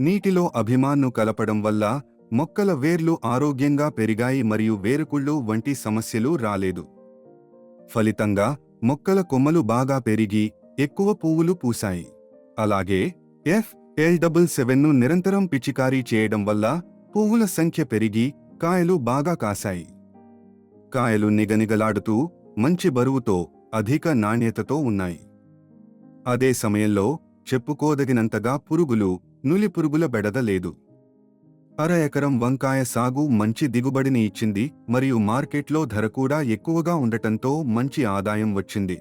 నీటిలో అభిమాన్ను కలపడం వల్ల మొక్కల వేర్లు ఆరోగ్యంగా పెరిగాయి మరియు వేరుకుళ్ళు వంటి సమస్యలు రాలేదు. ఫలితంగా మొక్కల కొమ్మలు బాగా పెరిగి ఎక్కువ పువ్వులు పూశాయి. అలాగే FL77ను నిరంతరం పిచికారీ చేయడం వల్ల పువ్వుల సంఖ్య పెరిగి కాయలు బాగా కాశాయి. కాయలు నిగనిగలాడుతూ మంచి బరువుతో అధిక నాణ్యతతో ఉన్నాయి. అదే సమయంలో చెప్పుకోదగినంతగా పురుగులు, నులిపురుగుల బెడద లేదు. అర ఎకరం వంకాయ సాగు మంచి దిగుబడిని ఇచ్చింది మరియు మార్కెట్లో ధర కూడా ఎక్కువగా ఉండటంతో మంచి ఆదాయం వచ్చింది.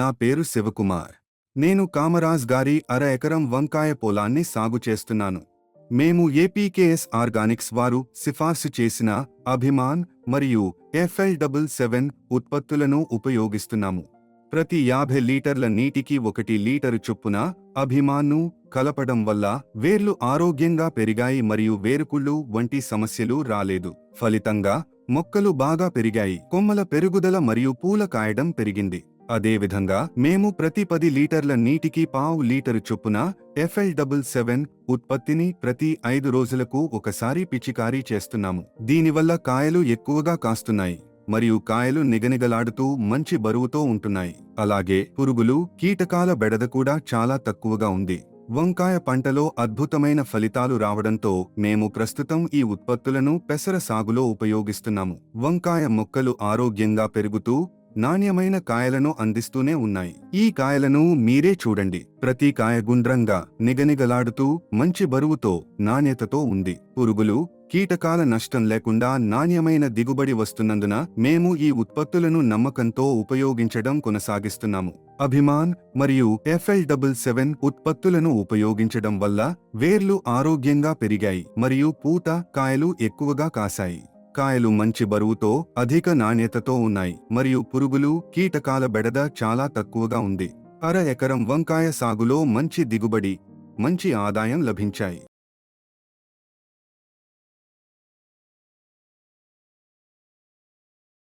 నా పేరు శివకుమార్. నేను కామరాజ్ గారి అర ఎకరం వంకాయ పొలాన్ని సాగు చేస్తున్నాను. మేము ఏపీకేఎస్ ఆర్గానిక్స్ వారు సిఫార్సు చేసిన అభిమాన్ మరియు FL77 ఉత్పత్తులను ఉపయోగిస్తున్నాము. ప్రతి 50 లీటర్ల నీటికి 1 లీటరు చొప్పున అభిమాన్ను కలపడం వల్ల వేర్లు ఆరోగ్యంగా పెరిగాయి మరియు వేరుకుళ్ళు వంటి సమస్యలు రాలేదు. ఫలితంగా మొక్కలు బాగా పెరిగాయి, కొమ్మల పెరుగుదల మరియు పూల కాయడం పెరిగింది. అదేవిధంగా మేము ప్రతి 10 లీటర్ల నీటికి 1/2 లీటరు చొప్పున FL77 ఉత్పత్తిని ప్రతి 5 రోజులకు ఒకసారి పిచికారీ చేస్తున్నాము. దీనివల్ల కాయలు ఎక్కువగా కాస్తున్నాయి మరియు కాయలు నిగనిగలాడుతూ మంచి బరువుతో ఉంటున్నాయి. అలాగే పురుగులు, కీటకాల బెడద కూడా చాలా తక్కువగా ఉంది. వంకాయ పంటలో అద్భుతమైన ఫలితాలు రావడంతో మేము ప్రస్తుతం ఈ ఉత్పత్తులను పెసర సాగులో ఉపయోగిస్తున్నాము. వంకాయ మొక్కలు ఆరోగ్యంగా పెరుగుతూ నాణ్యమైన కాయలను అందిస్తూనే ఉన్నాయి. ఈ కాయలను మీరే చూడండి. ప్రతి కాయ గుండ్రంగా, నిగనిగలాడుతూ మంచి బరువుతో, నాణ్యతతో ఉంది. పురుగులు, కీటకాల నష్టం లేకుండా నాణ్యమైన దిగుబడి వస్తున్నందున మేము ఈ ఉత్పత్తులను నమ్మకంతో ఉపయోగించడం కొనసాగిస్తున్నాము. అభిమాన్ మరియు FL77 ఉత్పత్తులను ఉపయోగించడం వల్ల వేర్లు ఆరోగ్యంగా పెరిగాయి మరియు పూత, కాయలు ఎక్కువగా కాశాయి. కాయలు మంచి బరువుతో, అధిక నాణ్యతతో ఉన్నాయి మరియు పురుగులు, కీటకాల బెడద చాలా తక్కువగా ఉంది. అర ఎకరం వంకాయ సాగులో మంచి దిగుబడి, మంచి ఆదాయం లభించాయి.